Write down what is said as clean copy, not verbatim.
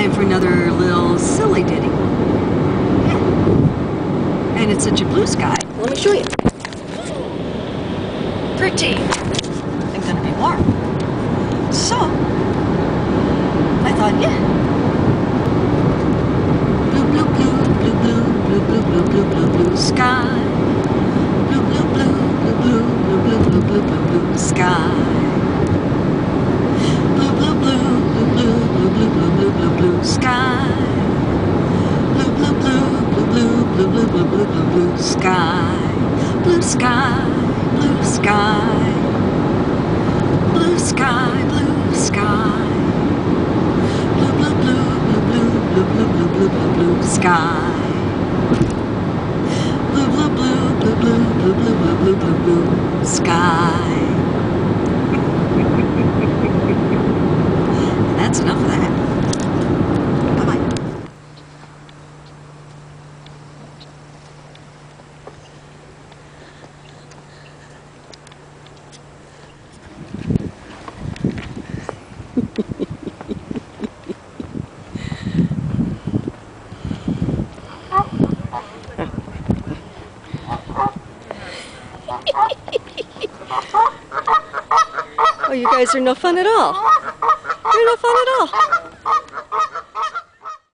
time for another little silly ditty. Yeah. And it's such a blue sky. Let me show you. Pretty. And gonna be warm. So, I thought, yeah. Blue, blue, blue, blue, blue, blue, blue, blue, blue, blue, blue sky. Blue, blue, blue, blue, blue, blue, blue, blue, blue, blue, blue sky. Blue, blue, blue, blue, blue, blue, blue, blue, blue, blue, blue sky. Blue, blue, blue, blue, blue, blue, blue, blue, blue, blue, blue sky. Blue sky, blue sky. Blue sky, blue sky. Blue, blue, blue, blue, blue, blue, blue, blue, blue, blue, blue sky. Blue, blue, blue, blue, blue, blue, blue, blue, blue, blue, blue sky. That's enough of that. Bye-bye. Oh, you guys are no fun at all. You're no fun at all.